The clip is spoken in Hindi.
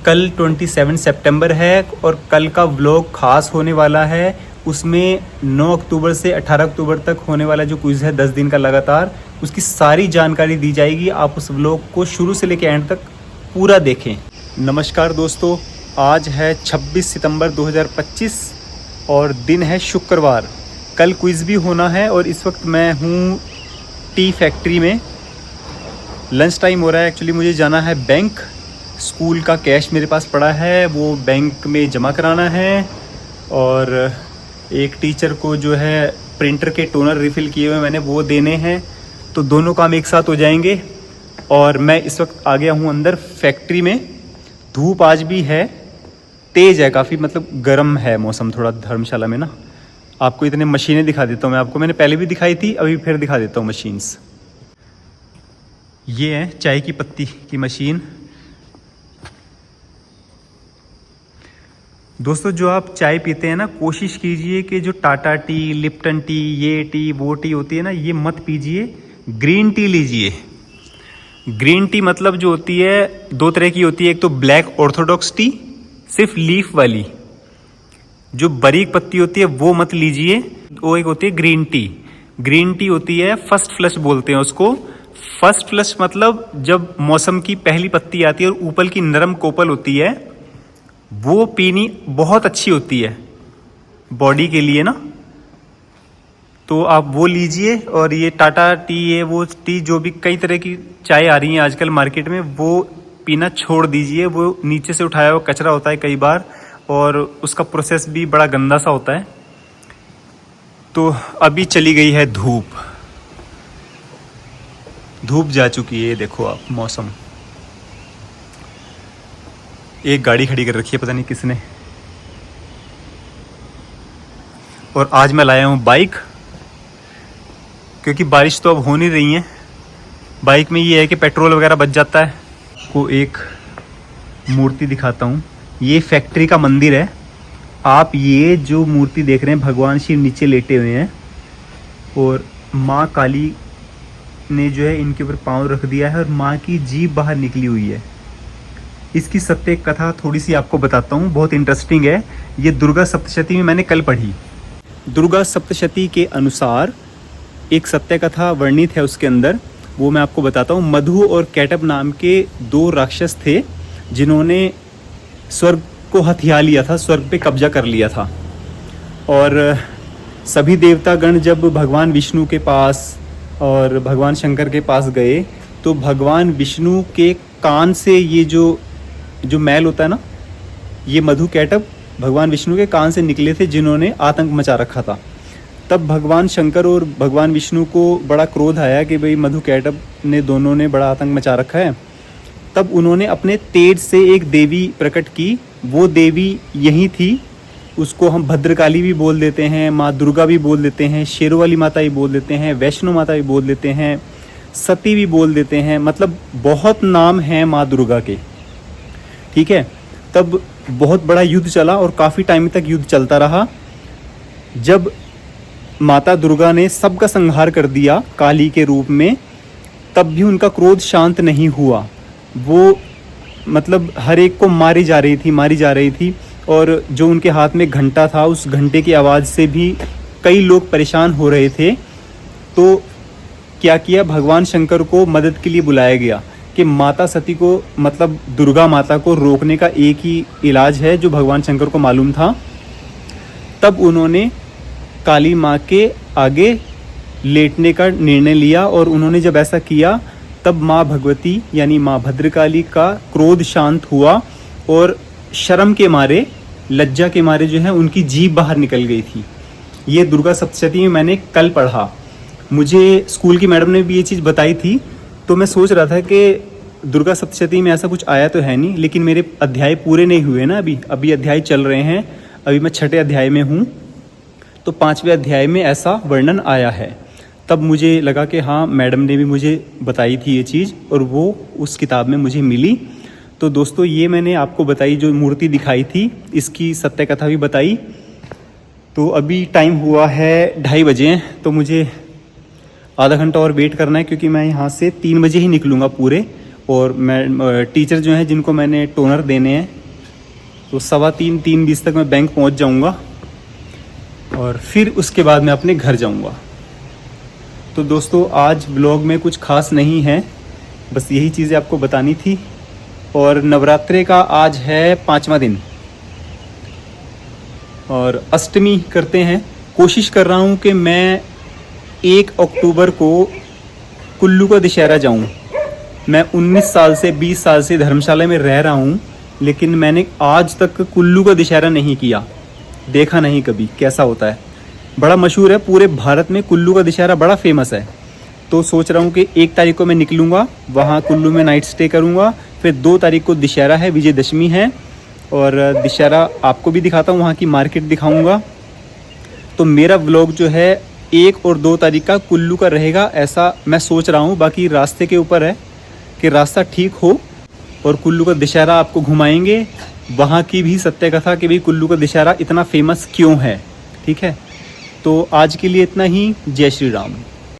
कल 27 सितंबर है और कल का व्लॉग खास होने वाला है। उसमें 9 अक्टूबर से 18 अक्टूबर तक होने वाला जो क्विज़ है 10 दिन का लगातार, उसकी सारी जानकारी दी जाएगी। आप उस व्लॉग को शुरू से लेकर एंड तक पूरा देखें। नमस्कार दोस्तों, आज है 26 सितंबर 2025 और दिन है शुक्रवार। कल क्विज़ भी होना है और इस वक्त मैं हूँ टी फैक्ट्री में। लंच टाइम हो रहा है। एक्चुअली मुझे जाना है बैंक। स्कूल का कैश मेरे पास पड़ा है, वो बैंक में जमा कराना है और एक टीचर को जो है प्रिंटर के टोनर रिफ़िल किए हुए मैंने वो देने हैं। तो दोनों काम एक साथ हो जाएंगे। और मैं इस वक्त आ गया हूँ अंदर फैक्ट्री में। धूप आज भी है, तेज़ है काफ़ी, मतलब गर्म है मौसम थोड़ा धर्मशाला में ना। आपको इतने मशीनें दिखा देता हूँ मैं आपको, मैंने पहले भी दिखाई थी, अभी फिर दिखा देता हूँ मशीन्स। ये है चाय की पत्ती की मशीन। दोस्तों, जो आप चाय पीते हैं ना, कोशिश कीजिए कि जो टाटा टी, लिप्टन टी, ये टी वो टी होती है ना, ये मत पीजिए, ग्रीन टी लीजिए। ग्रीन टी मतलब जो होती है दो तरह की होती है, एक तो ब्लैक ऑर्थोडॉक्स टी सिर्फ लीफ वाली, जो बारीक पत्ती होती है वो मत लीजिए। वो एक होती है ग्रीन टी। ग्रीन टी होती है फर्स्ट फ्लश बोलते हैं उसको। फर्स्ट फ्लश मतलब जब मौसम की पहली पत्ती आती है और ऊपर की नरम कोपल होती है, वो पीनी बहुत अच्छी होती है बॉडी के लिए ना। तो आप वो लीजिए। और ये टाटा टी, ये वो टी, जो भी कई तरह की चाय आ रही हैं आजकल मार्केट में, वो पीना छोड़ दीजिए। वो नीचे से उठाया हुआ कचरा होता है कई बार, और उसका प्रोसेस भी बड़ा गंदा सा होता है। तो अभी चली गई है धूप, धूप जा चुकी है। ये देखो आप मौसम। एक गाड़ी खड़ी कर रखी है, पता नहीं किसने। और आज मैं लाया हूँ बाइक, क्योंकि बारिश तो अब हो नहीं रही है। बाइक में ये है कि पेट्रोल वगैरह बच जाता है। को एक मूर्ति दिखाता हूँ। ये फैक्ट्री का मंदिर है। आप ये जो मूर्ति देख रहे हैं, भगवान शिव नीचे लेटे हुए हैं और माँ काली ने जो है इनके ऊपर पाँव रख दिया है और माँ की जीभ बाहर निकली हुई है। इसकी सत्य कथा थोड़ी सी आपको बताता हूँ, बहुत इंटरेस्टिंग है। ये दुर्गा सप्तशती में मैंने कल पढ़ी। दुर्गा सप्तशती के अनुसार एक सत्य कथा वर्णित है उसके अंदर, वो मैं आपको बताता हूँ। मधु और कैटब नाम के दो राक्षस थे जिन्होंने स्वर्ग को हथिया लिया था, स्वर्ग पे कब्जा कर लिया था। और सभी देवतागण जब भगवान विष्णु के पास और भगवान शंकर के पास गए, तो भगवान विष्णु के कान से ये जो मैल होता है ना, ये मधु कैटब भगवान विष्णु के कान से निकले थे, जिन्होंने आतंक मचा रखा था। तब भगवान शंकर और भगवान विष्णु को बड़ा क्रोध आया कि भाई मधु कैटब ने दोनों ने बड़ा आतंक मचा रखा है। तब उन्होंने अपने तेज से एक देवी प्रकट की। वो देवी यही थी, उसको हम भद्रकाली भी बोल देते हैं, माँ दुर्गा भी बोल देते हैं, शेरों वाली माता भी बोल देते हैं, वैष्णो माता भी बोल देते हैं, सती भी बोल देते हैं। मतलब बहुत नाम हैं माँ दुर्गा के, ठीक है। तब बहुत बड़ा युद्ध चला और काफ़ी टाइम तक युद्ध चलता रहा। जब माता दुर्गा ने सबका संहार कर दिया काली के रूप में, तब भी उनका क्रोध शांत नहीं हुआ। वो मतलब हर एक को मारी जा रही थी। और जो उनके हाथ में घंटा था, उस घंटे की आवाज़ से भी कई लोग परेशान हो रहे थे। तो क्या किया, भगवान शंकर को मदद के लिए बुलाया गया कि माता सती को, मतलब दुर्गा माता को रोकने का एक ही इलाज है जो भगवान शंकर को मालूम था। तब उन्होंने काली माँ के आगे लेटने का निर्णय लिया और उन्होंने जब ऐसा किया, तब माँ भगवती यानी माँ भद्रकाली का क्रोध शांत हुआ और शर्म के मारे, लज्जा के मारे जो है उनकी जीभ बाहर निकल गई थी। ये दुर्गा सप्तशती में मैंने कल पढ़ा। मुझे स्कूल की मैडम ने भी ये चीज़ बताई थी। तो मैं सोच रहा था कि दुर्गा सप्तशती में ऐसा कुछ आया तो है नहीं, लेकिन मेरे अध्याय पूरे नहीं हुए ना, अभी अध्याय चल रहे हैं। अभी मैं 6ठे अध्याय में हूँ, तो 5वें अध्याय में ऐसा वर्णन आया है। तब मुझे लगा कि हाँ, मैडम ने भी मुझे बताई थी ये चीज़ और वो उस किताब में मुझे मिली। तो दोस्तों, ये मैंने आपको बताई, जो मूर्ति दिखाई थी, इसकी सत्य कथा भी बताई। तो अभी टाइम हुआ है 2:30 बजे, तो मुझे आधा घंटा और वेट करना है, क्योंकि मैं यहाँ से 3 बजे ही निकलूँगा पूरे, और मैं टीचर जो हैं जिनको मैंने टोनर देने हैं, तो 3:20 तक मैं बैंक पहुंच जाऊंगा और फिर उसके बाद मैं अपने घर जाऊंगा। तो दोस्तों आज ब्लॉग में कुछ खास नहीं है, बस यही चीज़ें आपको बतानी थी। और नवरात्रे का आज है 5वां दिन और अष्टमी करते हैं। कोशिश कर रहा हूँ कि मैं 1 अक्टूबर को कुल्लू का दशहरा जाऊँ। मैं 19 साल से 20 साल से धर्मशाला में रह रहा हूँ, लेकिन मैंने आज तक कुल्लू का दशहरा नहीं किया, देखा नहीं कभी कैसा होता है। बड़ा मशहूर है पूरे भारत में, कुल्लू का दशहरा बड़ा फेमस है। तो सोच रहा हूँ कि 1 तारीख को मैं निकलूँगा, वहाँ कुल्लू में नाइट स्टे करूँगा। फिर 2 तारीख को दशहरा है, विजयदशमी है, और दशहरा आपको भी दिखाता हूँ, वहाँ की मार्केट दिखाऊँगा। तो मेरा व्लॉग जो है 1 और 2 तारीख का कुल्लू का रहेगा, ऐसा मैं सोच रहा हूँ। बाकी रास्ते के ऊपर है कि रास्ता ठीक हो और कुल्लू का दशहरा आपको घुमाएंगे, वहाँ की भी सत्य कथा कि भाई कुल्लू का दशहरा इतना फेमस क्यों है। ठीक है, तो आज के लिए इतना ही। जय श्री राम।